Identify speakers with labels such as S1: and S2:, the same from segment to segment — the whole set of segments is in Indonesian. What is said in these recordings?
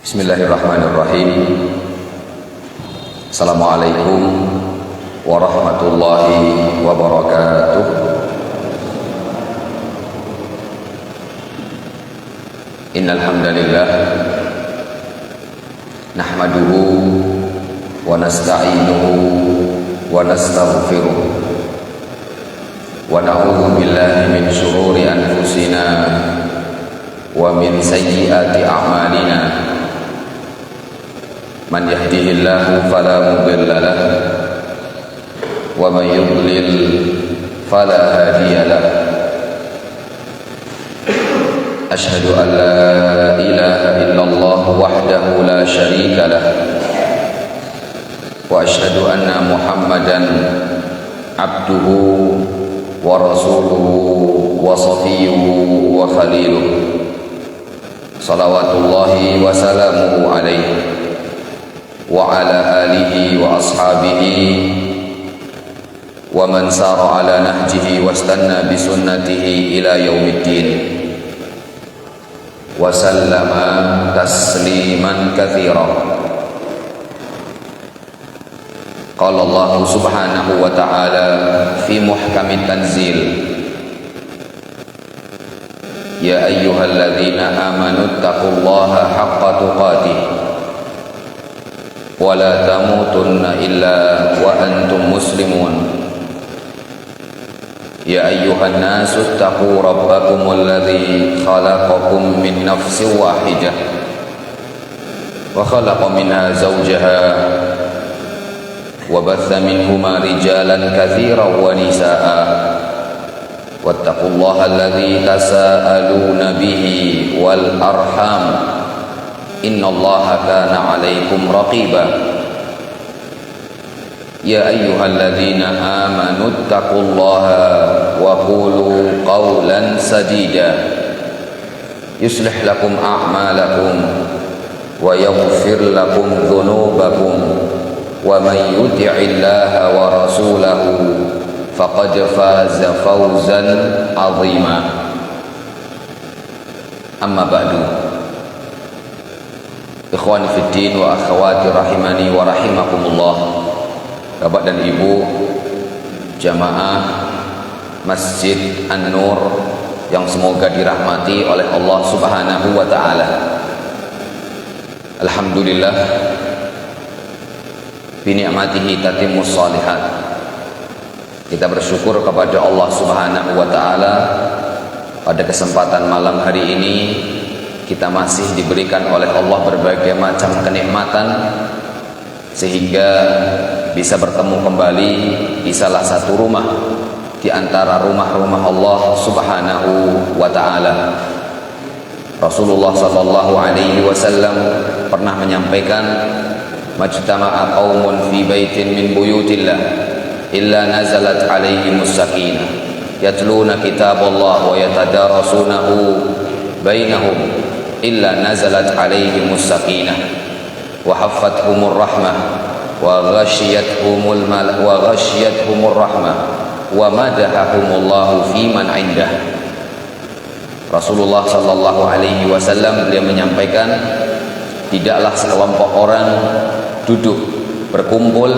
S1: Bismillahirrahmanirrahim. Assalamualaikum warahmatullahi wabarakatuh. Innal hamdalillah nahmaduhu wa nasta'inuhu wa nastaghfiruh wa na'udzu billahi min shururi anfusina wa min sayyiati a'malina. Man yahdihillahu fala mudilla lahu wa man yudlil fala hadiya lahu. Ashhadu an la ilaha illallah wahdahu la syarika lahu wa ashhadu anna Muhammadan abduhu wa rasuluhu wa safiyyuhu wa khaliluhu. Salawatullahi wa salamuhu alaihi wa ala alihi wa ashabihi wa man sara ala nahjihi wastanna bi sunnatihi ila yaumiddin wa sallama tasliman katsira. Qala Allah subhanahu wa ta'ala fi muhkamit tanzil, ya ayyuhalladzina amanu taqullaha haqqa tuqatih wa la tamutunna illa wa antum muslimun. Ya ayyuhan nasu taqu rabbakumul ladzi khalaqakum min nafsin wahidah wa khalaqa minha zawjaha wa batha minhuma rijalan katsiran wa nisaa'a wattaqullaha alladzi tasaaluna bihi wal arham innallaha kana 'alaikum raqiba. Ya ayyuhalladzina amanu taqullaha wa qulu qawlan sadida yuslih lakum a'malakum wa yaghfir lakum dhunubakum wa man yuti'illaha wa rasulahu faqad faza fawzan 'azima. Amma ba'du. Ikhwani fiddin wa akhwati rahimani wa rahimakumullah. Bapak dan Ibu jamaah Masjid An-Nur yang semoga dirahmati oleh Allah Subhanahu wa taala. Alhamdulillah bi ni'matihi tatimmus shalihat. Kita bersyukur kepada Allah Subhanahu wa taala pada kesempatan malam hari ini kita masih diberikan oleh Allah berbagai macam kenikmatan sehingga bisa bertemu kembali di salah satu rumah di antara rumah-rumah Allah Subhanahu wa taala. Rasulullah sallallahu alaihi wasallam pernah menyampaikan, majtama'a qaumun fi baitin min buyutillah illa nazalat alaihimus sakinah yatluna kitaballah wa yatadarasunahu bainahum illa nazalat alaihimus sakinah wa haffathumur rahmah wa ghashiyatuhumul rahmah wa madahahumullahu fi man indah. Rasulullah sallallahu alaihi wasallam beliau menyampaikan, tidaklah sekelompok orang duduk berkumpul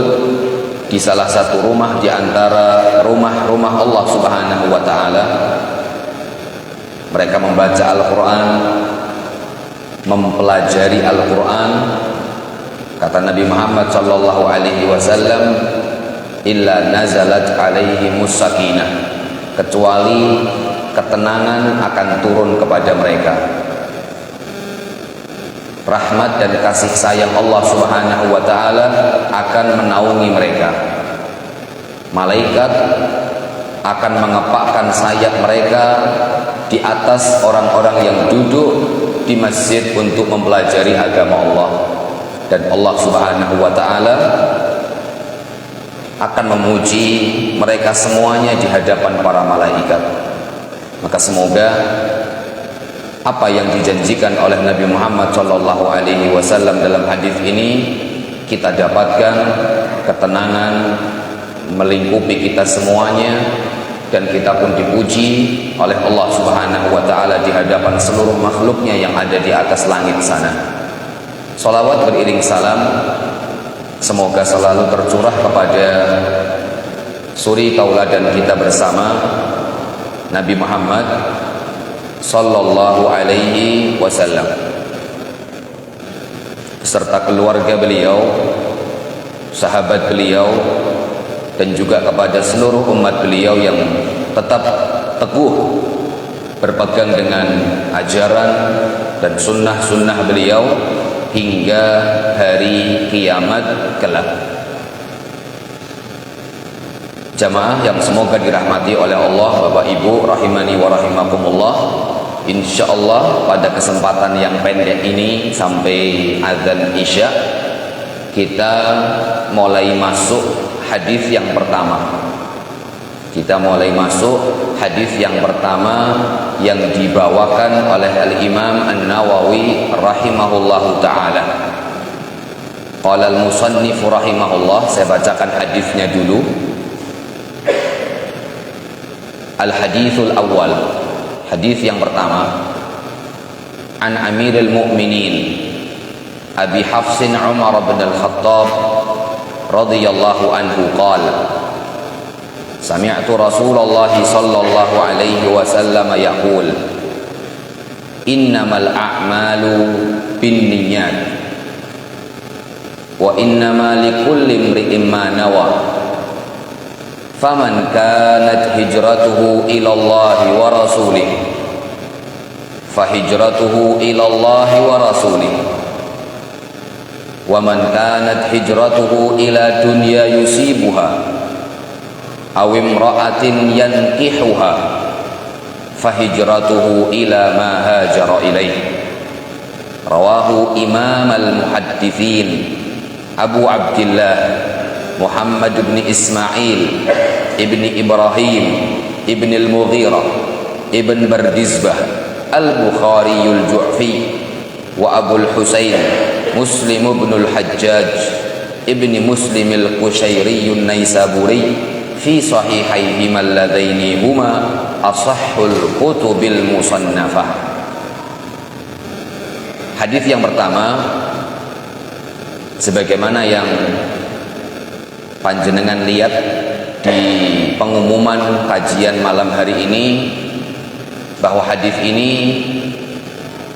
S1: di salah satu rumah di antara rumah-rumah Allah Subhanahu wa taala. Mereka membaca Al-Qur'an, mempelajari Al-Qur'an. Kata Nabi Muhammad sallallahu alaihi wasallam, illa nazalat alaihimus sakinah, kecuali ketenangan akan turun kepada mereka. Rahmat dan kasih sayang Allah Subhanahu wa taala akan menaungi mereka. Malaikat akan mengepakkan sayap mereka di atas orang-orang yang duduk di masjid untuk mempelajari agama Allah. Dan Allah Subhanahu wa taala akan memuji mereka semuanya di hadapan para malaikat. Maka semoga apa yang dijanjikan oleh Nabi Muhammad sallallahu alaihi wasallam dalam hadis ini kita dapatkan, ketenangan melingkupi kita semuanya, dan kita pun dipuji oleh Allah Subhanahu wa taala di hadapan seluruh makhluknya yang ada di atas langit sana. Salawat beriring salam semoga selalu tercurah kepada suri tauladan kita bersama, Nabi Muhammad sallallahu alaihi wasallam, beserta keluarga beliau, sahabat beliau, dan juga kepada seluruh umat beliau yang tetap teguh berpegang dengan ajaran dan sunnah-sunnah beliau hingga hari kiamat kelak. Jamaah yang semoga dirahmati oleh Allah, Bapak Ibu rahimani wa rahimakumullah, insyaallah pada kesempatan yang pendek ini sampai azan Isya kita mulai masuk hadis yang pertama. Kita mulai masuk hadis yang pertama yang dibawakan oleh Al-Imam An-Nawawi rahimahullahu ta'ala. Qala al-musannif rahimahullah, saya bacakan hadisnya dulu. Al-hadithul awal, hadis yang pertama. An Amirul Mu'minin Abi Hafsin Umar bin Al-Khattab radhiyallahu anhu qala Sami'tu Rasulullah sallallahu alaihi wasallam yaqul Innamal a'malu binniyat wa innama likulli imri'in ma nawa faman kanat hijratuhu ila Allah wa rasulih fahijratuhu ila Allah wa rasulih wa man kanat hijratuhu ila dunya yusibuha aw imra'atin yankihuha fahijratuhu ila ma hajara ilaih. Rawahu Imam al-Muhaddithin Abu Abdillah Muhammad bin Ismail ibn Ibrahim ibn al-Mughirah ibn Bardizbah al-Bukhari al-Ju'fi wa Abu al-Husain Muslim ibn al-Hajjaj ibn Muslim al-Qushairi an-Naisaburi fi sahihaihima alladaini huma asahhul kutubil musannafah. Hadis yang pertama, sebagaimana yang panjenengan lihat di pengumuman kajian malam hari ini, bahwa hadis ini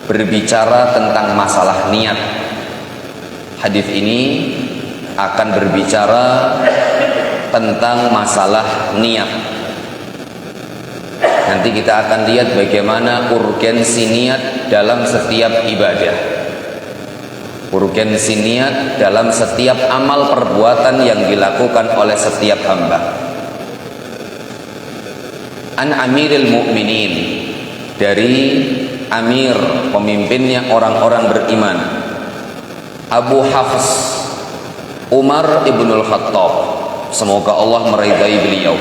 S1: berbicara tentang masalah niat. Hadis ini akan berbicara tentang masalah niat. Nanti kita akan lihat bagaimana urgensi niat dalam setiap ibadah, urgensi niat dalam setiap amal perbuatan yang dilakukan oleh setiap hamba. An Amirul Mu'minin, dari Amir, pemimpinnya orang-orang beriman, Abu Hafs Umar ibnul Khattab, semoga Allah meridai beliau.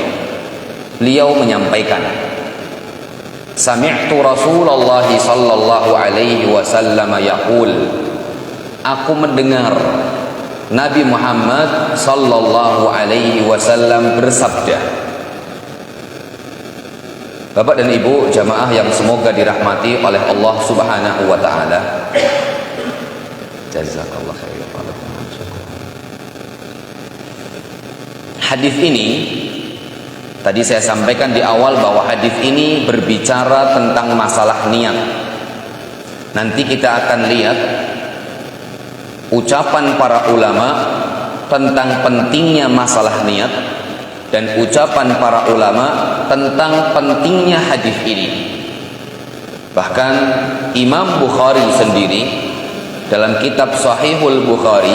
S1: Beliau menyampaikan, Sami'tu Rasulullah sallallahu alaihi wasallam yaqul, aku mendengar Nabi Muhammad sallallahu alaihi wasallam bersabda. Bapak dan Ibu jamaah yang semoga dirahmati oleh Allah Subhanahu wa taala. Jazakallahu khairan. Hadis ini tadi saya sampaikan di awal bahwa hadis ini berbicara tentang masalah niat. Nanti kita akan lihat ucapan para ulama tentang pentingnya masalah niat dan ucapan para ulama tentang pentingnya hadis ini. Bahkan Imam Bukhari sendiri dalam kitab Sahihul Bukhari,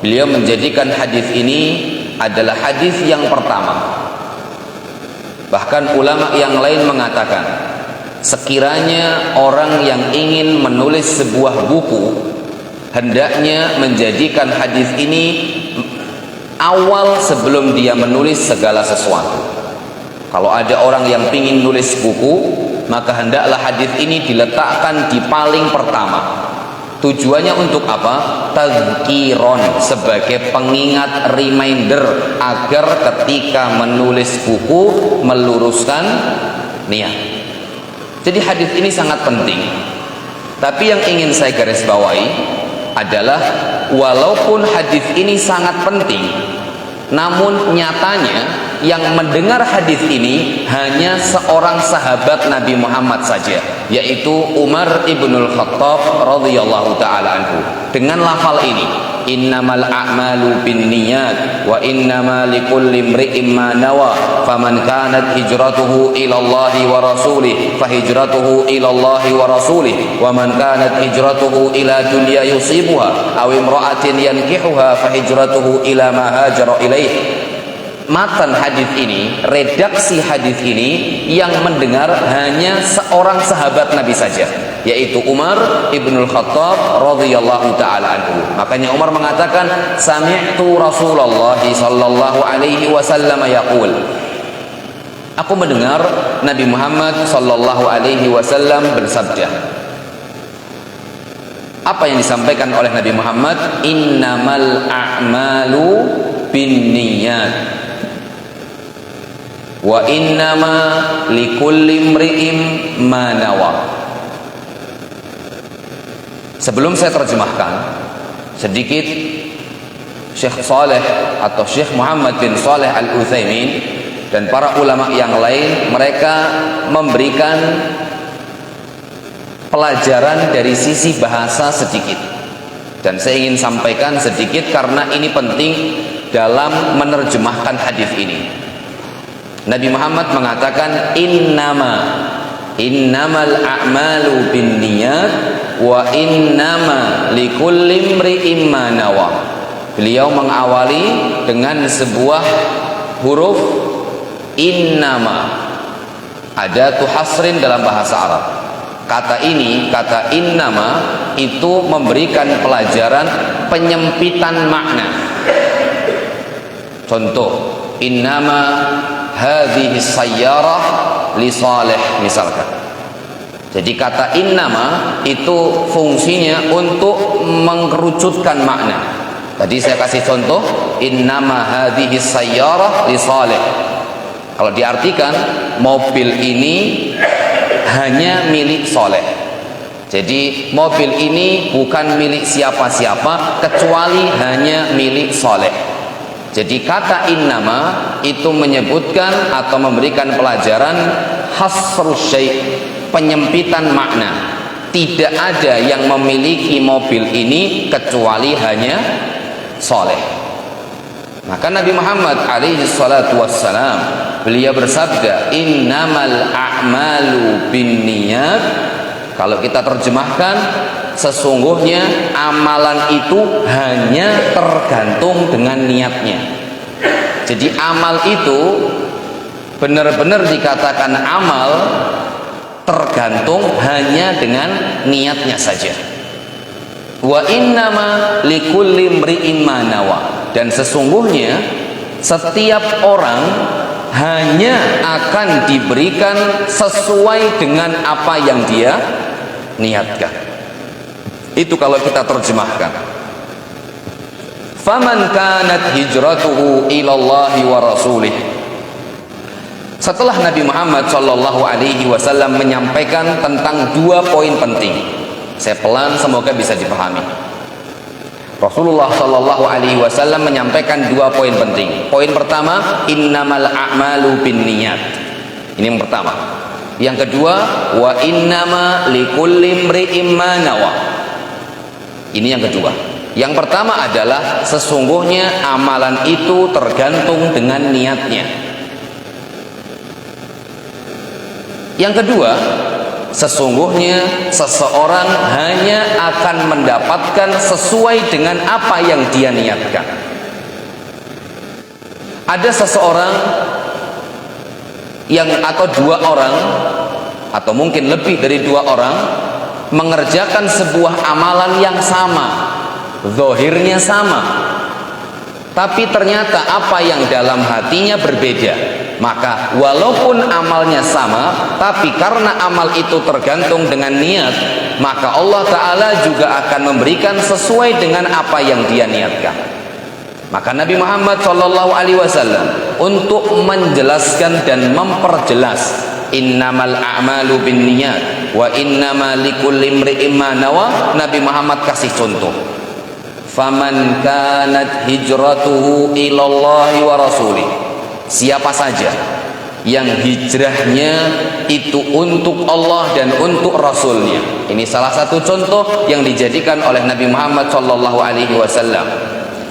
S1: beliau menjadikan hadis ini adalah hadis yang pertama. Bahkan ulama yang lain mengatakan, sekiranya orang yang ingin menulis sebuah buku hendaknya menjadikan hadis ini awal sebelum dia menulis segala sesuatu. Kalau ada orang yang ingin nulis buku, maka hendaklah hadis ini diletakkan di paling pertama. Tujuannya untuk apa? Tazkiron, sebagai pengingat, reminder, agar ketika menulis buku meluruskan niat. Jadi hadis ini sangat penting. Tapi yang ingin saya garis bawahi, adalah walaupun hadis ini sangat penting, namun nyatanya yang mendengar hadis ini hanya seorang sahabat Nabi Muhammad saja, yaitu Umar ibnul Khattab radhiyallahu taala anhu, dengan lafal ini, innamal a'malu binniyat wa innama likulli imri'in ma nawa faman kanat hijratuhu ila Allahi wa rasulih fahijratuhu ila Allahi wa rasulih wa man kanat hijratuhu ila dunya yusibuha aw imra'atin yankihuha fahijratuhu ila ma hajara ilaih. Matan hadis ini, redaksi hadis ini yang mendengar hanya seorang sahabat Nabi saja, yaitu Umar ibnul Khattab radhiyallahu taala anhu. Makanya Umar mengatakan, sami'tu Rasulullah sallallahu alaihi wasallam yaqul, aku mendengar Nabi Muhammad sallallahu alaihi wasallam bersabda. Apa yang disampaikan oleh Nabi Muhammad? Innamal a'malu binniyat wa innama likulli imri'in ma nawa. Sebelum saya terjemahkan sedikit, Syekh Saleh atau Syekh Muhammad bin Saleh Al-Utsaimin dan para ulama yang lain, mereka memberikan pelajaran dari sisi bahasa sedikit, dan saya ingin sampaikan sedikit karena ini penting dalam menerjemahkan hadis ini. Nabi Muhammad mengatakan innamal a'malu binniyat wa innama likulli imri'in ma nawa. Beliau mengawali dengan sebuah huruf innama, adatu hasrin dalam bahasa Arab. Kata ini, kata innama, itu memberikan pelajaran penyempitan makna. Contoh, innama hadhihi sayyarah li salih, misalkan. Jadi kata innama itu fungsinya untuk mengerucutkan makna. Tadi saya kasih contoh, innama hadhihi sayyarah li salih. Kalau diartikan, mobil ini hanya milik Saleh. Jadi mobil ini bukan milik siapa-siapa kecuali hanya milik Saleh. Jadi kata innama itu menyebutkan atau memberikan pelajaran hasr syai', penyempitan makna. Tidak ada yang memiliki mobil ini kecuali hanya Saleh. Maka Nabi Muhammad alaihi salatu wassalam, beliau bersabda, innamal a'malu binniyat. Kalau kita terjemahkan, sesungguhnya amalan itu hanya tergantung dengan niatnya. Jadi amal itu benar-benar dikatakan amal tergantung hanya dengan niatnya saja. Wa innama likulli imri'in ma nawa. Dan sesungguhnya setiap orang hanya akan diberikan sesuai dengan apa yang dia niatkan. Itu kalau kita terjemahkan. Faman kanat hijratuhu ilallahi wa rasulih. Setelah Nabi Muhammad sallallahu alaihi wasallam menyampaikan tentang dua poin penting, saya pelan semoga bisa dipahami. Rasulullah sallallahu alaihi wasallam menyampaikan dua poin penting. Poin pertama, innamal a'malu binniyat. Ini yang pertama. Yang kedua, wa innama likulli imri'in ma nawa. Ini yang kedua. Yang pertama adalah sesungguhnya amalan itu tergantung dengan niatnya. Yang kedua, sesungguhnya seseorang hanya akan mendapatkan sesuai dengan apa yang dia niatkan. Ada seseorang yang atau dua orang atau mungkin lebih dari dua orang mengerjakan sebuah amalan yang sama, zahirnya sama, tapi ternyata apa yang dalam hatinya berbeda. Maka walaupun amalnya sama, tapi karena amal itu tergantung dengan niat, maka Allah Ta'ala juga akan memberikan sesuai dengan apa yang dia niatkan. Maka Nabi Muhammad SAW untuk menjelaskan dan memperjelas innamal a'malu binniyat wa innama likulli imri'in ma nawa, Nabi Muhammad kasih contoh. faman kanat hijratuhu ilallahi wa rasulih. Siapa saja yang hijrahnya itu untuk Allah dan untuk Rasulnya. Ini salah satu contoh yang dijadikan oleh Nabi Muhammad SAW.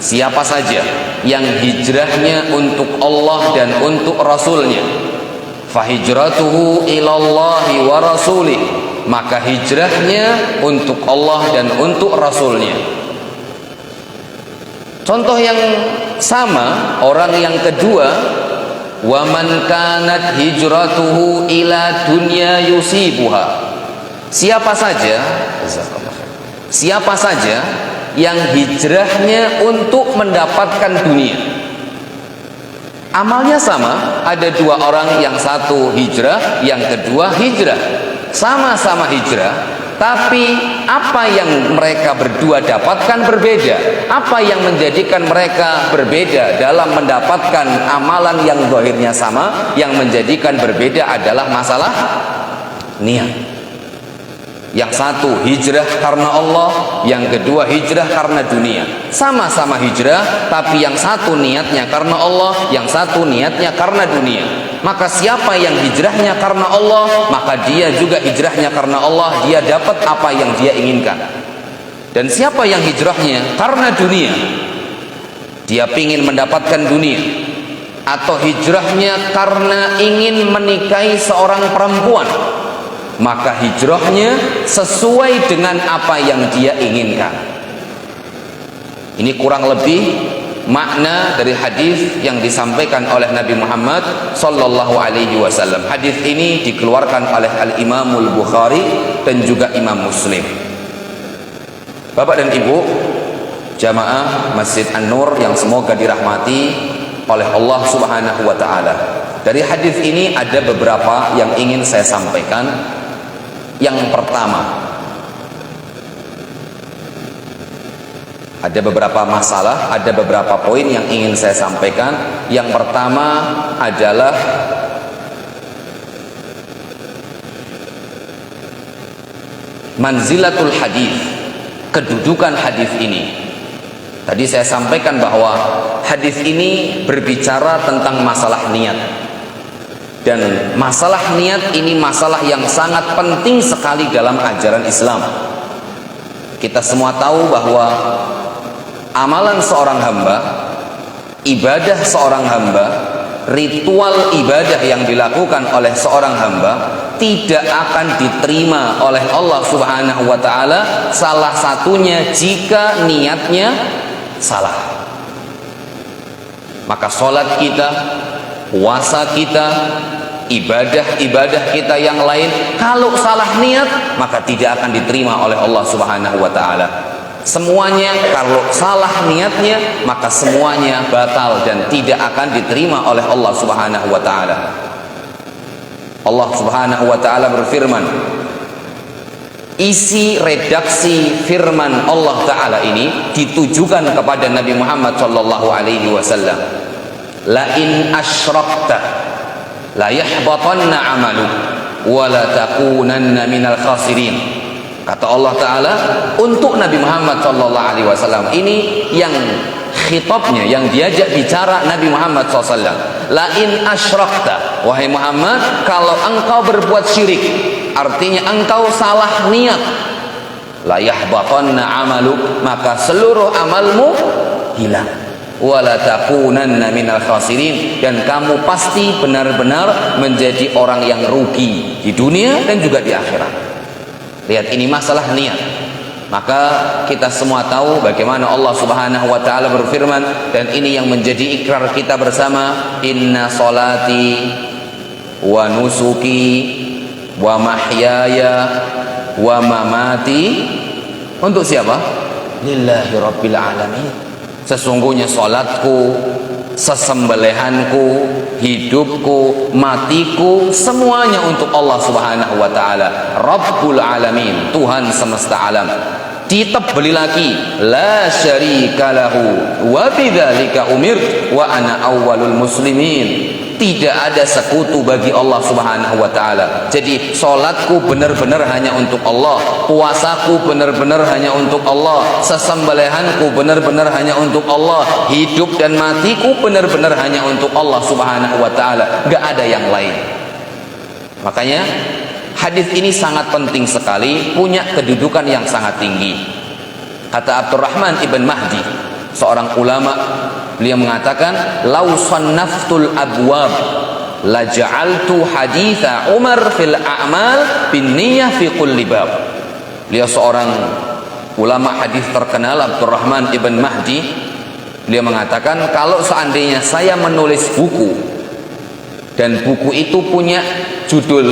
S1: Siapa saja yang hijrahnya untuk Allah dan untuk Rasulnya, fahijratuhu ilallahi wa rasulih, maka hijrahnya untuk Allah dan untuk Rasulnya. Contoh yang sama, orang yang kedua, wa man kanat hijratuhu ila dunya yusibuha. Siapa saja yang hijrahnya untuk mendapatkan dunia. Amalnya sama, ada dua orang, yang satu hijrah, yang kedua hijrah. Sama-sama hijrah, tapi apa yang mereka berdua dapatkan berbeda. Apa yang menjadikan mereka berbeda dalam mendapatkan amalan yang zahirnya sama, yang menjadikan berbeda adalah masalah niat. Yang satu hijrah karena Allah, yang kedua hijrah karena dunia. Sama-sama hijrah, tapi yang satu niatnya karena Allah, yang satu niatnya karena dunia. Maka siapa yang hijrahnya karena Allah, maka dia juga hijrahnya karena Allah, dia dapat apa yang dia inginkan. Dan siapa yang hijrahnya karena dunia, dia ingin mendapatkan dunia, atau hijrahnya karena ingin menikahi seorang perempuan, maka hijrahnya sesuai dengan apa yang dia inginkan. Ini kurang lebih makna dari hadis yang disampaikan oleh Nabi Muhammad sallallahu alaihi wasallam. Hadis ini dikeluarkan oleh Al-Imamul Bukhari dan juga Imam Muslim. Bapak dan Ibu, jamaah Masjid An-Nur yang semoga dirahmati oleh Allah Subhanahu wa taala. Dari hadis ini ada beberapa yang ingin saya sampaikan. Yang pertama, ada beberapa masalah, ada beberapa poin yang ingin saya sampaikan. Yang pertama adalah manzilatul hadis, kedudukan hadis ini. Tadi saya sampaikan bahwa hadis ini berbicara tentang masalah niat. Dan masalah niat ini masalah yang sangat penting sekali dalam ajaran Islam. Kita semua tahu bahwa amalan seorang hamba, ibadah seorang hamba, ritual ibadah yang dilakukan oleh seorang hamba tidak akan diterima oleh Allah Subhanahu wa taala, salah satunya jika niatnya salah. Maka sholat kita, puasa kita, ibadah-ibadah kita yang lain, kalau salah niat maka tidak akan diterima oleh Allah Subhanahu wa taala. Semuanya kalau salah niatnya maka semuanya batal dan tidak akan diterima oleh Allah Subhanahu wa taala. Allah Subhanahu wa taala berfirman, isi redaksi firman Allah taala ini ditujukan kepada Nabi Muhammad sallallahu alaihi wasallam. La in asyrakta la yahbatanna amaluk wa la takunanna minal khasirin. Kata Allah taala untuk Nabi Muhammad sallallahu alaihi wasallam, ini yang khitabnya, yang diajak bicara Nabi Muhammad sallallahu alaihi wasallam. La in asyrakta, wahai Muhammad, kalau engkau berbuat syirik, artinya engkau salah niat, la yahbatanna amaluk, maka seluruh amalmu hilang. Wala takunanna minal khasirin, dan kamu pasti benar-benar menjadi orang yang rugi di dunia dan juga di akhirat. Lihat, ini masalah niat. Maka kita semua tahu bagaimana Allah Subhanahu wa taala berfirman, dan ini yang menjadi ikrar kita bersama, inna salati wa nusuki wa mahyaya wa mamati, untuk siapa? Lillahi rabbil alamin. Sesungguhnya salatku, sesembelihanku, hidupku, matiku, semuanya untuk Allah Subhanahu wa taala, Rabbul alamin, Tuhan semesta alam. Ditebeli lagi, la syarika lahu wa bidzalika umirt wa ana awwalul muslimin. tidak ada sekutu bagi Allah Subhanahu wa taala. Jadi salatku benar-benar hanya untuk Allah, puasaku benar-benar hanya untuk Allah, sesembelihanku benar-benar hanya untuk Allah, hidup dan matiku benar-benar hanya untuk Allah Subhanahu wa taala, enggak ada yang lain. Makanya hadis ini sangat penting sekali, punya kedudukan yang sangat tinggi. Kata Abdurrahman ibn Mahdi, seorang ulama, beliau mengatakan, "Lau sannaftul abwab la ja'altu haditha Umar fil a'mal bin niyyah fi kulli bab." Beliau seorang ulama hadis terkenal, Abdurrahman ibn Mahdi. Beliau mengatakan, kalau seandainya saya menulis buku dan buku itu punya judul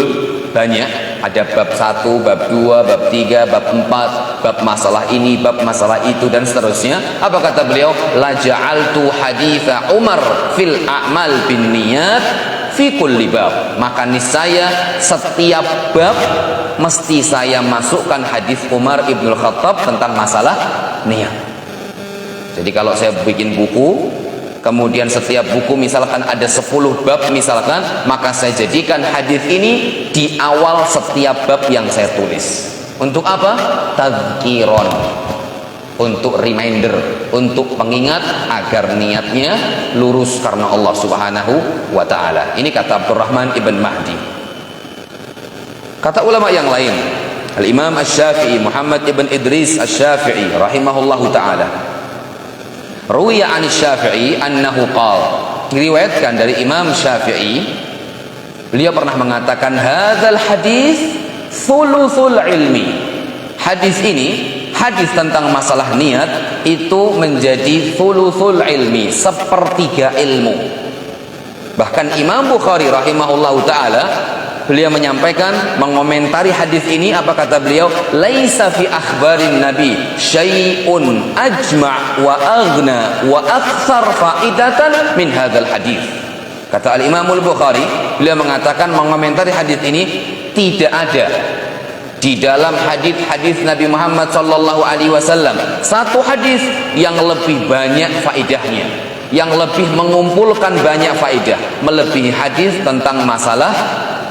S1: banyak, ada bab 1, bab 2, bab 3, bab 4, bab masalah ini, bab masalah itu, dan seterusnya. Apa kata beliau? La ja'altu haditha Umar fil a'mal bin niyat fi kulli bab. Maka niscaya setiap bab mesti saya masukkan hadis Umar ibnul Khattab tentang masalah niat. Jadi kalau saya bikin buku, kemudian setiap buku misalkan ada 10 bab misalkan, maka saya jadikan hadis ini di awal setiap bab yang saya tulis. Untuk apa? Tadhkiron, untuk reminder, untuk pengingat agar niatnya lurus karena Allah Subhanahu wa taala. Ini kata Abdurrahman ibn Mahdi. Kata ulama yang lain, Al-Imam Asy-Syafi'i, Muhammad ibn Idris Asy-Syafi'i rahimahullahu taala, Ruwiya 'an Syafi'i annahu qala, diriwayatkan dari Imam Syafi'i, beliau pernah mengatakan, hadzal hadis thuluthul ilmi. Hadis ini, hadis tentang masalah niat itu menjadi thuluthul ilmi, sepertiga ilmu. Bahkan Imam Bukhari rahimahullahu taala, beliau menyampaikan, mengomentari hadis ini, apa kata beliau? Laisa fi akhbarin nabi syai'un ajma' wa aghna wa aktsar faidatan min hadzal hadis. Kata Al-Imam Al-Bukhari, beliau mengatakan, mengomentari hadis ini, tidak ada di dalam hadis-hadis Nabi Muhammad sallallahu alaihi wasallam satu hadis yang lebih banyak faedahnya, yang lebih mengumpulkan banyak faedah melebihi hadis tentang masalah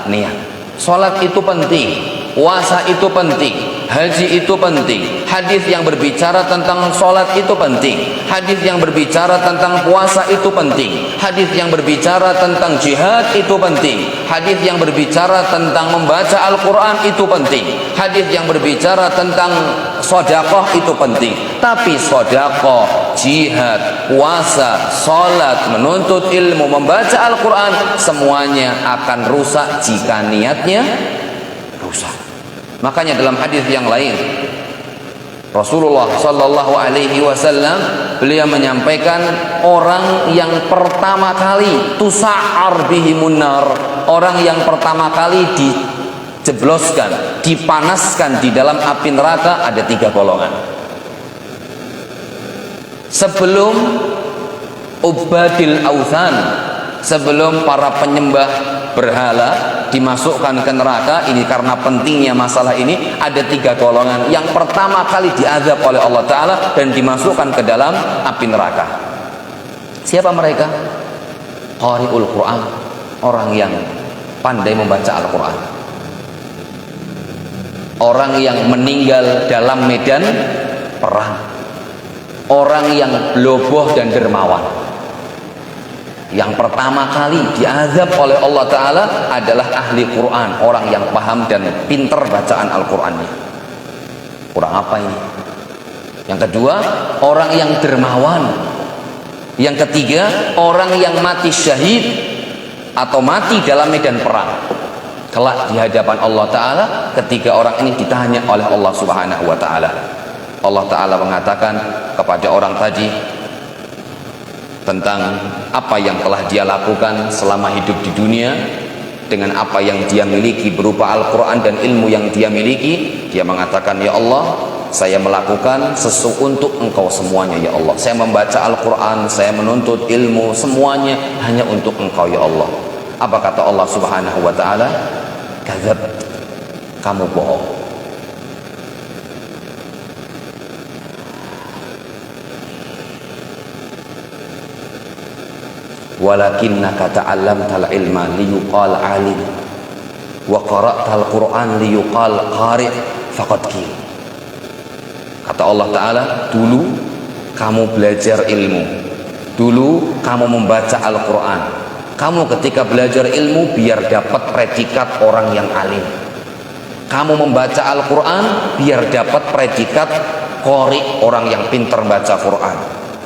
S1: niat. Salat itu penting, puasa itu penting, haji itu penting. Hadis yang berbicara tentang salat itu penting, hadis yang berbicara tentang puasa itu penting, hadis yang berbicara tentang jihad itu penting, hadis yang berbicara tentang membaca Al-Quran itu penting, hadis yang berbicara tentang sedekah itu penting. Tapi sedekah, jihad, puasa, salat, menuntut ilmu, membaca Al-Quran, semuanya akan rusak jika niatnya rusak. Makanya dalam hadis yang lain, Rasulullah sallallahu alaihi wasallam, beliau menyampaikan, orang yang pertama kali tusa'ar bihimun nar, orang yang pertama kali dijebloskan, dipanaskan di dalam api neraka, ada 3 golongan. Sebelum ubadil authan, sebelum para penyembah berhala dimasukkan ke neraka, ini karena pentingnya masalah ini, ada 3 golongan yang pertama kali diazab oleh Allah Ta'ala dan dimasukkan ke dalam api neraka. Siapa mereka? Qari'ul Quran, orang yang pandai membaca Al-Quran, orang yang meninggal dalam medan perang, orang yang loboh dan dermawan. Yang pertama kali diazab oleh Allah Ta'ala adalah ahli Quran, orang yang paham dan pinter bacaan Al-Qurannya. Kurang apa ini? Yang kedua, orang yang dermawan. Yang ketiga, orang yang mati syahid atau mati dalam medan perang. Kelak di hadapan Allah Ta'ala, ketiga orang ini ditanya oleh Allah Subhanahu wa Ta'ala. Allah Ta'ala mengatakan kepada orang tadi tentang apa yang telah dia lakukan selama hidup di dunia, dengan apa yang dia miliki berupa Al-Quran dan ilmu yang dia miliki. Dia mengatakan, ya Allah, saya melakukan sesuatu untuk engkau semuanya ya Allah. Saya membaca Al-Quran, saya menuntut ilmu, semuanya hanya untuk engkau ya Allah. Apa kata Allah Subhanahu wa Ta'ala? Kadzab, kamu bohong. walakinnaka ta'allamtal ilma liyuqal alim wa qara'tal Qur'an liyuqal qari' faqad qil. Kata Allah Ta'ala, dulu kamu belajar ilmu, dulu kamu membaca Al-Quran, kamu ketika belajar ilmu biar dapat predikat orang yang alim, kamu membaca Al-Quran biar dapat predikat qari', orang yang pintar baca Quran,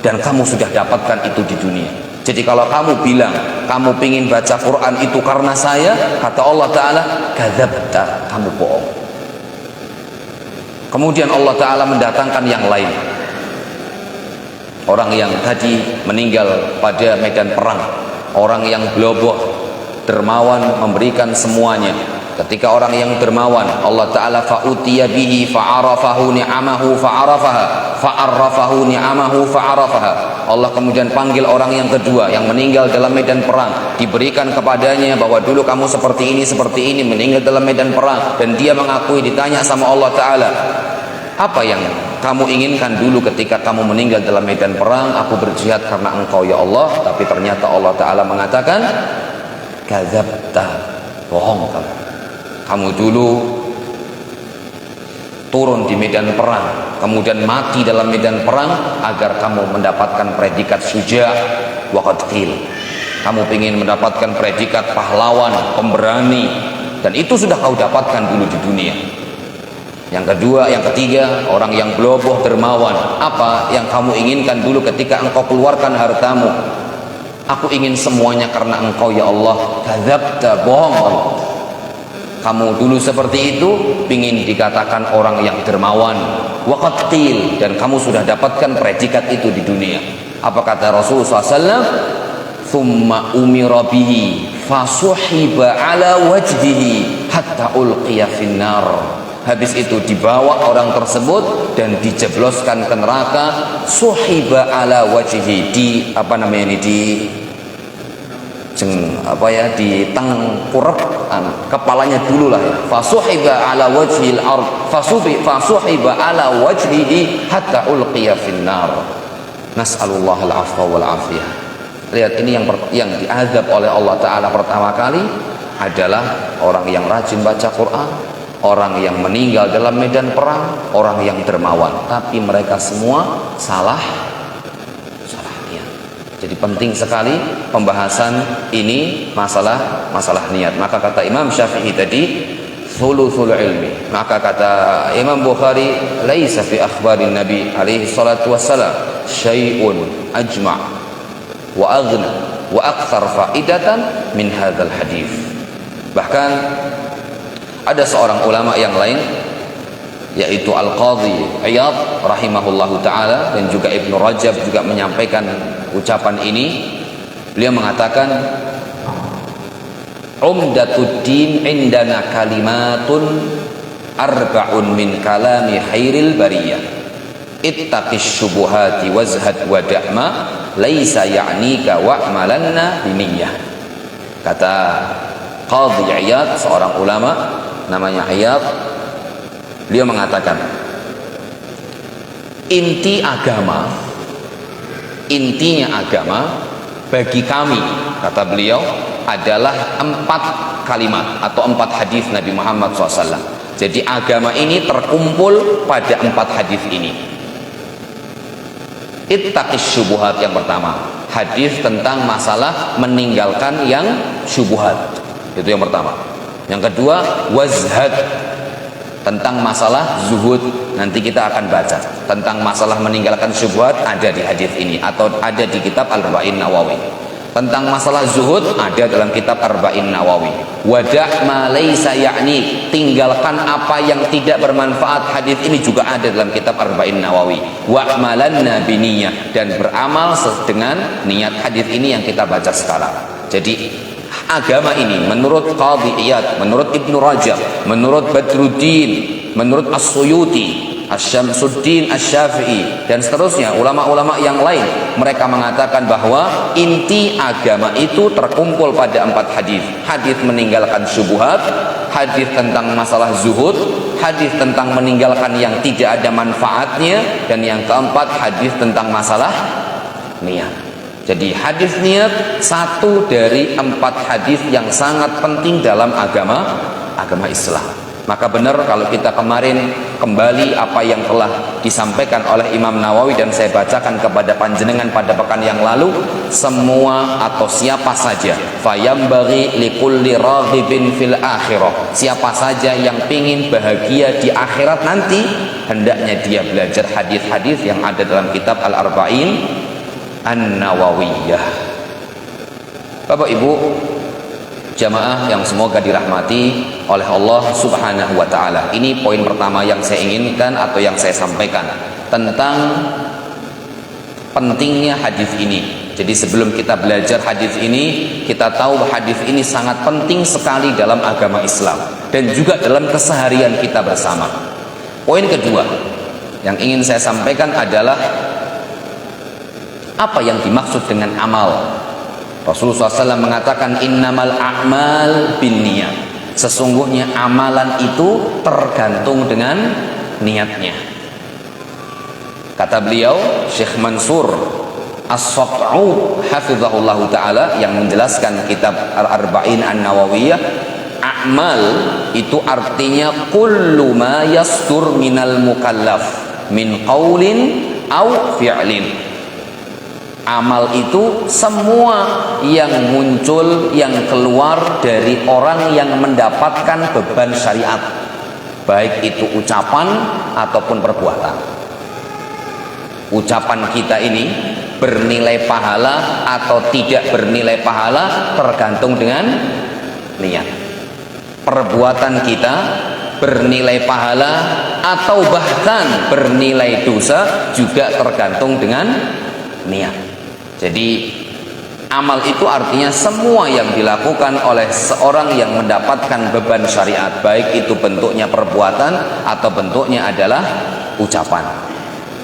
S1: dan kamu sudah dapatkan itu di dunia. Jadi kalau kamu bilang kamu ingin baca Quran itu karena saya, kata Allah Ta'ala, kadzabta, kamu bohong. Kemudian Allah Ta'ala mendatangkan yang lain, orang yang tadi meninggal pada medan perang, orang yang beloboh, dermawan, memberikan semuanya. Ketika orang yang dermawan, Allah Ta'ala fa'utiya bihi fa'arafahu ni'amahu fa'arafaha fa'arrafahu ni'amahu fa'arafaha. Allah kemudian panggil orang yang kedua yang meninggal dalam medan perang, diberikan kepadanya bahwa dulu kamu seperti ini, meninggal dalam medan perang, dan dia mengakui, ditanya sama Allah Ta'ala, apa yang kamu inginkan dulu ketika kamu meninggal dalam medan perang? Aku berjihad karena engkau ya Allah. Tapi ternyata Allah Ta'ala mengatakan, kadzabta, bohong kamu. Kamu dulu turun di medan perang, kemudian mati dalam medan perang agar kamu mendapatkan predikat syuja' wa qad qil. Kamu ingin mendapatkan predikat pahlawan, pemberani, dan itu sudah kau dapatkan dulu di dunia. Yang kedua, yang ketiga, orang yang beloboh, dermawan, apa yang kamu inginkan dulu ketika engkau keluarkan hartamu? Aku ingin semuanya karena engkau ya Allah. Kadzabta, bohong kamu. Kamu dulu seperti itu, ingin dikatakan orang yang dermawan, wa qad qil, dan kamu sudah dapatkan predikat itu di dunia. Apa kata Rasulullah SAW? Thumma umira bihi fasuhiba ala wajhihi hatta ulqiya finnar. Habis itu dibawa orang tersebut dan dijebloskan ke neraka. Suhiba ala wajhihi, di apa namanya ini, di tengkurap kepalanya dulu lah ya. Fasuhiba ala wajhil ard fasuhiba ala wajhihi hatta ulqiya finnar. Nas'alullah al-afwa wal afiyah. Lihat, ini yang diazab oleh Allah Ta'ala pertama kali adalah orang yang rajin baca Quran, orang yang meninggal dalam medan perang, orang yang dermawan. Tapi mereka semua salah niat. Jadi penting sekali pembahasan ini, masalah niat. Maka kata Imam Syafi'i tadi, thuluthul ilmi. Maka kata Imam Bukhari, laisa fi akhbarin Nabi alaihi salatu wassalam syai'un ajma' wa aghna wa akthar faidatan min hadzal hadis. Bahkan ada seorang ulama yang lain, yaitu Al-Qadhi Iyad rahimahullahu ta'ala, dan juga Ibnu Rajab juga menyampaikan ucapan ini. Beliau mengatakan, umdatuddin indana kalimatun arba'un min kalami khairil bariyah, ittaqis syubuhati wazhad wa da'ma laisa ya'nika wa'malanna biniyah. Kata Qadhi Iyad, seorang ulama namanya Iyad, beliau mengatakan, intinya agama bagi kami, kata beliau, adalah 4 kalimat atau 4 hadis Nabi Muhammad SAW. Jadi agama ini terkumpul pada 4 hadis ini. Ittaqis syubuhat, yang pertama, hadis tentang masalah meninggalkan yang syubuhat, itu yang pertama. Yang kedua, wazhad, tentang masalah zuhud. Nanti kita akan baca tentang masalah meninggalkan syubhat, ada di hadis ini atau ada di kitab Arba'in Nawawi. Tentang masalah zuhud ada dalam kitab Arba'in Nawawi. Wada' ma laysa ya'ni, tinggalkan apa yang tidak bermanfaat, hadis ini juga ada dalam kitab Arba'in Nawawi. Wa'malanna biniyah, dan beramal dengan niat. Hadis ini yang kita baca sekarang. Jadi agama ini menurut Qadhi Iyad, menurut Ibnu Rajab, menurut Badruddin, menurut As-Suyuti, Asy-Syamsuddin Asy-Syafi'i, dan seterusnya ulama-ulama yang lain, mereka mengatakan bahwa inti agama itu terkumpul pada 4 hadis. Hadis meninggalkan syubhat, hadis tentang masalah zuhud, hadis tentang meninggalkan yang tidak ada manfaatnya, dan yang keempat hadis tentang masalah niat. Jadi hadis niat satu dari 4 hadis yang sangat penting dalam agama Islam. Maka benar kalau kita kemarin kembali apa yang telah disampaikan oleh Imam Nawawi dan saya bacakan kepada panjenengan pada pekan yang lalu, semua atau siapa saja fayambaghi likulli raghibin fil akhirah, siapa saja yang pingin bahagia di akhirat nanti, hendaknya dia belajar hadis-hadis yang ada dalam kitab Al-Arba'in An-Nawawiyah. Bapak Ibu jamaah yang semoga dirahmati oleh Allah Subhanahu wa taala. Ini poin pertama yang saya inginkan atau yang saya sampaikan tentang pentingnya hadis ini. Jadi sebelum kita belajar hadis ini, kita tahu hadis ini sangat penting sekali dalam agama Islam dan juga dalam keseharian kita bersama. Poin kedua yang ingin saya sampaikan adalah apa yang dimaksud dengan amal. Rasulullah SAW mengatakan innamal a'mal binniyat. Sesungguhnya amalan itu tergantung dengan niatnya. Kata beliau Syekh Mansur As-Saf'u hafizahullahu ta'ala yang menjelaskan kitab Al-Arba'in An-Nawawiyah, a'mal itu artinya kullu ma yastur minal mukallaf min qaulin au fi'lin. Amal itu semua yang muncul, yang keluar dari orang yang mendapatkan beban syariat, baik itu ucapan ataupun perbuatan. Ucapan kita ini bernilai pahala atau tidak bernilai pahala tergantung dengan niat. Perbuatan kita bernilai pahala atau bahkan bernilai dosa juga tergantung dengan niat. Jadi amal itu artinya semua yang dilakukan oleh seorang yang mendapatkan beban syariat, baik itu bentuknya perbuatan atau bentuknya adalah ucapan.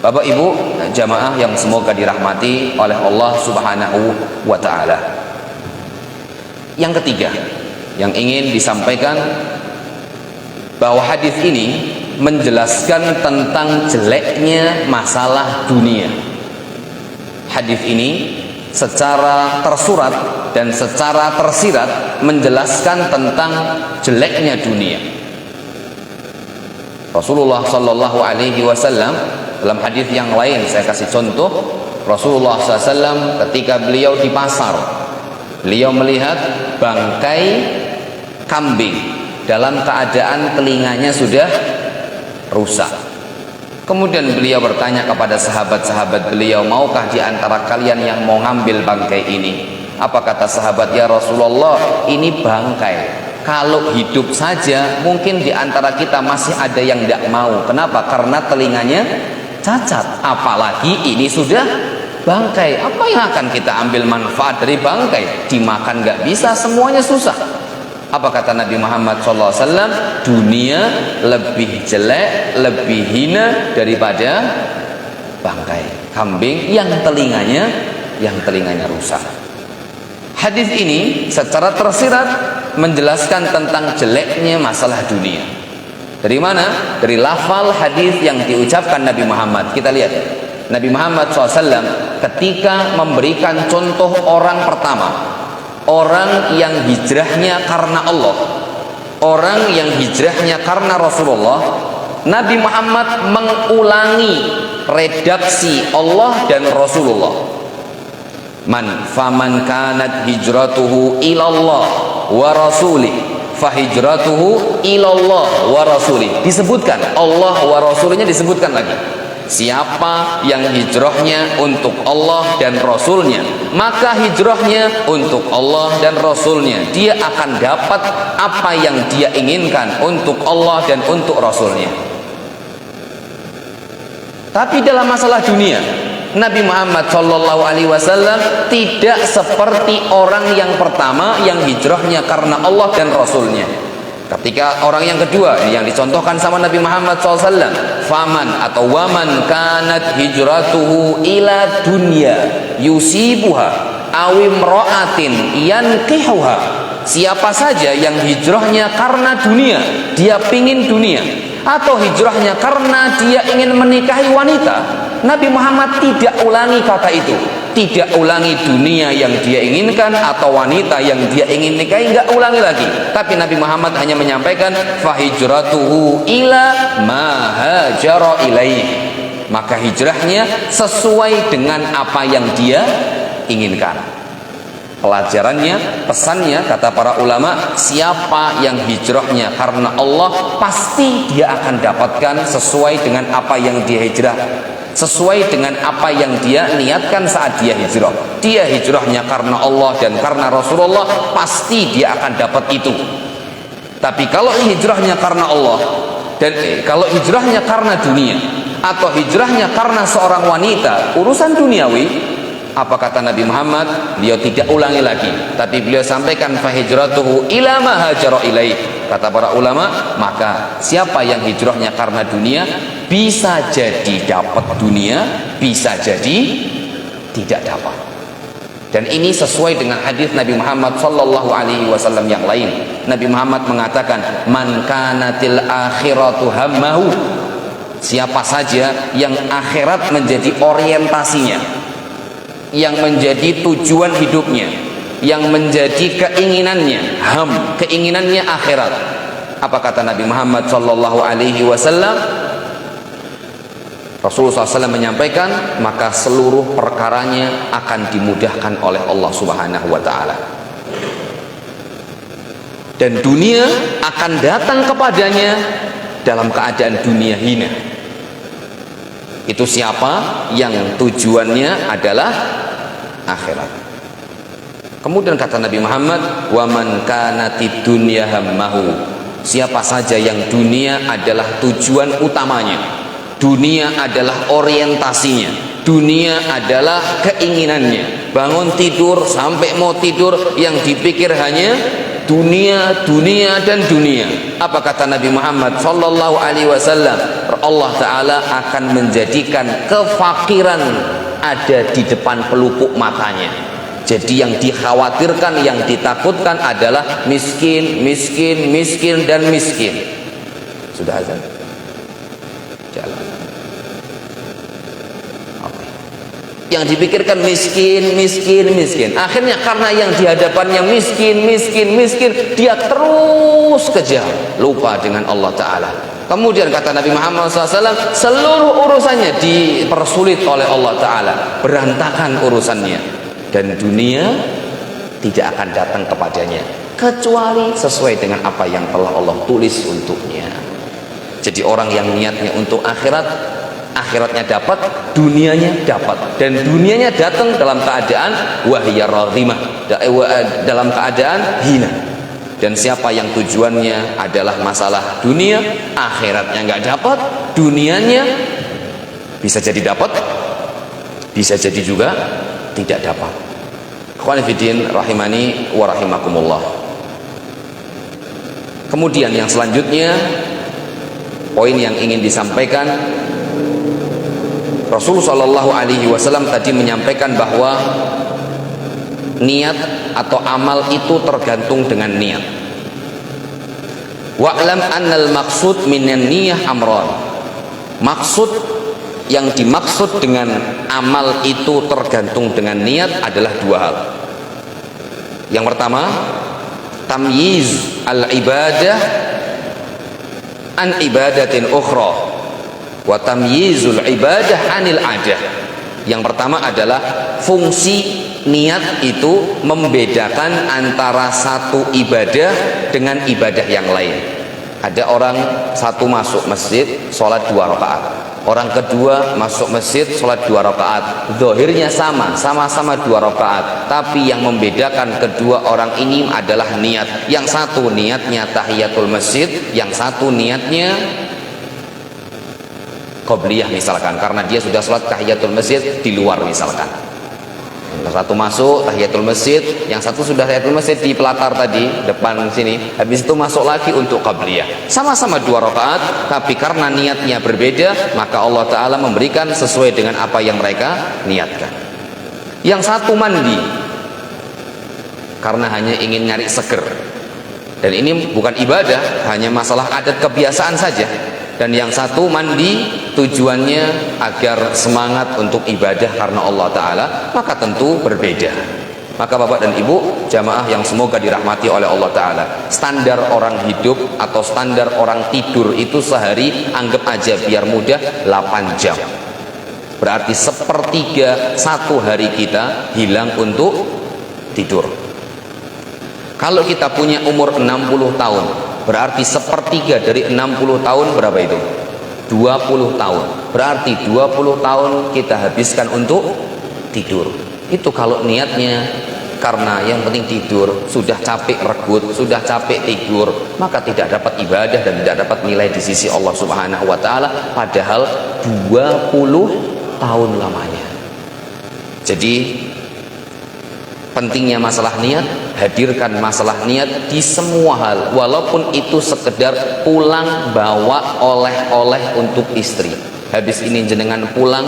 S1: Bapak Ibu jamaah yang semoga dirahmati oleh Allah Subhanahu wa taala. Yang ketiga yang ingin disampaikan, bahwa hadis ini menjelaskan tentang jeleknya masalah dunia. Hadis ini secara tersurat dan secara tersirat menjelaskan tentang jeleknya dunia. Rasulullah Shallallahu Alaihi Wasallam dalam hadis yang lain, saya kasih contoh, Rasulullah SAW ketika beliau di pasar, beliau melihat bangkai kambing dalam keadaan telinganya sudah rusak. Kemudian beliau bertanya kepada sahabat-sahabat beliau, maukah di antara kalian yang mau ngambil bangkai ini? Apa kata sahabat? Ya Rasulullah, ini bangkai. Kalau hidup saja mungkin di antara kita masih ada yang tidak mau. Kenapa? Karena telinganya cacat. Apalagi ini sudah bangkai. Apa yang akan kita ambil manfaat dari bangkai? Dimakan nggak bisa, semuanya susah. Apa kata Nabi Muhammad SAW? Dunia lebih jelek, lebih hina daripada bangkai kambing yang telinganya rusak. Hadis ini secara tersirat menjelaskan tentang jeleknya masalah dunia. Dari mana? Dari lafal hadis yang diucapkan Nabi Muhammad. Kita lihat Nabi Muhammad SAW ketika memberikan contoh orang pertama, orang yang hijrahnya karena Allah, orang yang hijrahnya karena Rasulullah. Nabi Muhammad mengulangi redaksi Allah dan Rasulullah. Faman kanat hijratuhu ilallah wa rasulih fahijratuhu ilallah wa rasulih. Disebutkan Allah wa rasulnya, disebutkan lagi. Siapa yang hijrahnya untuk Allah dan Rasulnya, maka hijrahnya untuk Allah dan Rasulnya. Dia akan dapat apa yang dia inginkan untuk Allah dan untuk Rasulnya. Tapi dalam masalah dunia, Nabi Muhammad SAW tidak seperti orang yang pertama yang hijrahnya karena Allah dan Rasulnya. Ketika orang yang kedua yang dicontohkan sama Nabi Muhammad SAW, faman atau waman kanat hijratuhu ila dunya yusibuha awim ro'atin yankihuha. Siapa saja yang hijrahnya karena dunia, dia pingin dunia, atau hijrahnya karena dia ingin menikahi wanita, Nabi Muhammad tidak ulangi kata itu. tidak ulangi dunia yang dia inginkan atau wanita yang dia ingin nikahi, nggak ulangi lagi. Tapi Nabi Muhammad hanya menyampaikan fahijratuhu ila ma hajara ilaih, maka hijrahnya sesuai dengan apa yang dia inginkan. Pelajarannya, pesannya, kata para ulama, siapa yang hijrahnya karena Allah, pasti dia akan dapatkan sesuai dengan apa yang dia hijrah, sesuai dengan apa yang dia niatkan saat dia hijrah. Dia hijrahnya karena Allah dan karena Rasulullah, pasti dia akan dapat itu. Tapi kalau hijrahnya karena Allah dan kalau hijrahnya karena dunia atau hijrahnya karena seorang wanita, urusan duniawi, apa kata Nabi Muhammad? Beliau tidak ulangi lagi, tapi beliau sampaikan fahijratuhu ila ma hajara ilaih. Kata para ulama, maka siapa yang hijrahnya karena dunia, bisa jadi dapat dunia, bisa jadi tidak dapat. Dan ini sesuai dengan hadis Nabi Muhammad sallallahu alaihi wasallam yang lain. Nabi Muhammad mengatakan, man kanatil akhiratu hammahu, siapa saja yang akhirat menjadi orientasinya, yang menjadi tujuan hidupnya, yang menjadi keinginannya, keinginannya akhirat. Apa kata Nabi Muhammad sallallahu alaihi wasallam? Rasulullah SAW menyampaikan, maka seluruh perkaranya akan dimudahkan oleh Allah Subhanahu wa taala. Dan dunia akan datang kepadanya dalam keadaan dunia hina. Itu siapa yang tujuannya adalah akhirat. Kemudian kata Nabi Muhammad, wa man kanatid dunya hammahu, siapa saja yang dunia adalah tujuan utamanya, dunia adalah orientasinya, dunia adalah keinginannya, bangun tidur sampai mau tidur yang dipikir hanya dunia, dunia dan dunia. Apa kata Nabi Muhammad sallallahu alaihi wasallam? Allah Ta'ala akan menjadikan kefakiran ada di depan pelupuk matanya. Jadi yang dikhawatirkan, yang ditakutkan adalah miskin, miskin, miskin dan miskin. Sudah azan? Jalan. Oke. Yang dipikirkan miskin, miskin, miskin. Akhirnya karena yang di hadapannya miskin, miskin, miskin, dia terus kejar, lupa dengan Allah Ta'ala. Kemudian kata Nabi Muhammad SAW, seluruh urusannya dipersulit oleh Allah Ta'ala, berantakan urusannya, dan dunia tidak akan datang kepadanya kecuali sesuai dengan apa yang telah Allah tulis untuknya. Jadi orang yang niatnya untuk akhirat, akhiratnya dapat, dunianya dapat, dan dunianya datang dalam keadaan wahiyar radhimah, dalam keadaan hina. Dan siapa yang tujuannya adalah masalah dunia, akhiratnya nggak dapat, dunianya bisa jadi dapat, bisa jadi juga tidak dapat. Ikhwani fiddin rahimani wa rahimakumullah. Kemudian yang selanjutnya, poin yang ingin disampaikan, Rasulullah Shallallahu Alaihi Wasallam tadi menyampaikan bahwa niat atau amal itu tergantung dengan niat. Wa'lam annal maqsud minan niyah amron. Maksud yang dimaksud dengan amal itu tergantung dengan niat adalah dua hal. Yang pertama, tamyiz al-ibadah an ibadatin ukhra wa tamyizul ibadah anil adah. Yang pertama adalah fungsi niat itu membedakan antara satu ibadah dengan ibadah yang lain. Ada orang satu masuk masjid sholat 2 rakaat, orang kedua masuk masjid sholat 2 rakaat, zahirnya sama-sama 2 rakaat, tapi yang membedakan kedua orang ini adalah niat. Yang satu niatnya tahiyatul masjid, yang satu niatnya qobliyah misalkan, karena dia sudah sholat tahiyatul masjid di luar misalkan. Yang satu masuk tahiyatul masjid, yang satu sudah tahiyatul masjid di pelatar tadi depan sini, habis itu masuk lagi untuk qabliyah. Sama-sama 2 rakaat, tapi karena niatnya berbeda, maka Allah Ta'ala memberikan sesuai dengan apa yang mereka niatkan. Yang satu mandi karena hanya ingin nyari seger, dan ini bukan ibadah, hanya masalah adat kebiasaan saja. Dan yang satu mandi tujuannya agar semangat untuk ibadah karena Allah Ta'ala, maka tentu berbeda. Maka Bapak dan Ibu jamaah yang semoga dirahmati oleh Allah Ta'ala, standar orang hidup atau standar orang tidur itu sehari, anggap aja biar mudah, 8 jam. Berarti sepertiga satu hari kita hilang untuk tidur. Kalau kita punya umur 60 tahun, berarti sepertiga dari 60 tahun berapa itu? 20 tahun. Berarti 20 tahun kita habiskan untuk tidur. Itu kalau niatnya karena yang penting tidur, sudah capek regut, sudah capek tidur, maka tidak dapat ibadah dan tidak dapat nilai di sisi Allah Subhanahu wa Ta'ala, padahal 20 tahun lamanya. Jadi pentingnya masalah niat, hadirkan masalah niat di semua hal, walaupun itu sekedar pulang bawa oleh-oleh untuk istri. Habis ini jenengan pulang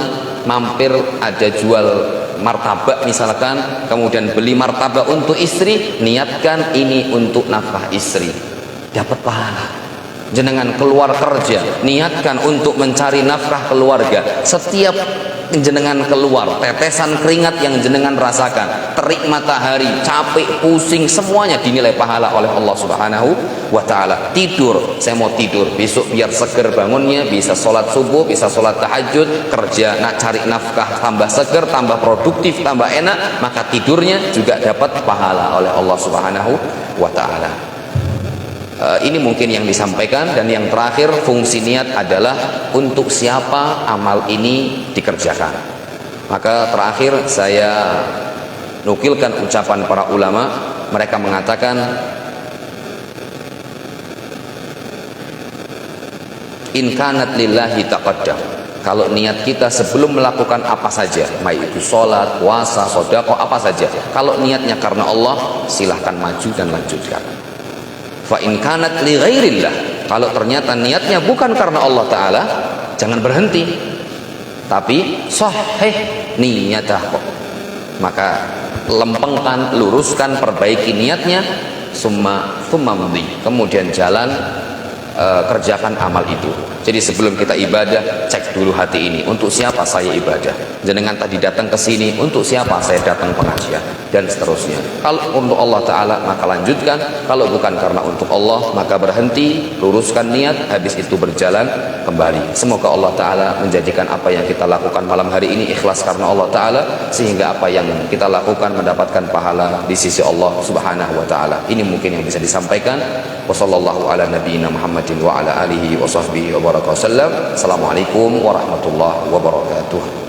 S1: mampir ada jual martabak misalkan, kemudian beli martabak untuk istri, niatkan ini untuk nafkah istri, dapat pahala. Jenengan keluar kerja, niatkan untuk mencari nafkah keluarga. Setiap jenengan keluar, tetesan keringat yang jenengan rasakan, terik matahari, capek, pusing, semuanya dinilai pahala oleh Allah Subhanahu wa Ta'ala. Tidur, saya mau tidur besok biar seger bangunnya, bisa sholat subuh, bisa sholat tahajud, kerja, nak cari nafkah, tambah seger, tambah produktif, tambah enak, maka tidurnya juga dapat pahala oleh Allah Subhanahu wa Ta'ala. Ini mungkin yang disampaikan. Dan yang terakhir, fungsi niat adalah untuk siapa amal ini dikerjakan. Maka terakhir saya nukilkan ucapan para ulama. Mereka mengatakan, in kanat lillahi taqaddam. Kalau niat kita sebelum melakukan apa saja, baik itu sholat, puasa, sedekah, apa saja, kalau niatnya karena Allah, silahkan maju dan lanjutkan. Fa in kanat li ghairillah, kalau ternyata niatnya bukan karena Allah Ta'ala, jangan berhenti, tapi sahih niyatah, maka lempengkan, luruskan, perbaiki niatnya, summa mudi, kemudian jalan, kerjakan amal itu. Jadi sebelum kita ibadah, cek dulu hati ini, untuk siapa saya ibadah. Jenengan tadi datang ke sini, untuk siapa saya datang pengajian, dan seterusnya. Kalau untuk Allah Ta'ala, maka lanjutkan. Kalau bukan karena untuk Allah, maka berhenti, luruskan niat, habis itu berjalan kembali. Semoga Allah Ta'ala menjadikan apa yang kita lakukan malam hari ini ikhlas karena Allah Ta'ala, sehingga apa yang kita lakukan mendapatkan pahala di sisi Allah Subhanahu wa Ta'ala. Ini mungkin yang bisa disampaikan. Wassallallahu ala nabiyyina Muhammadin wa ala alihi wa sahbihi wa baraka wasallam. Assalamualaikum warahmatullahi wabarakatuh.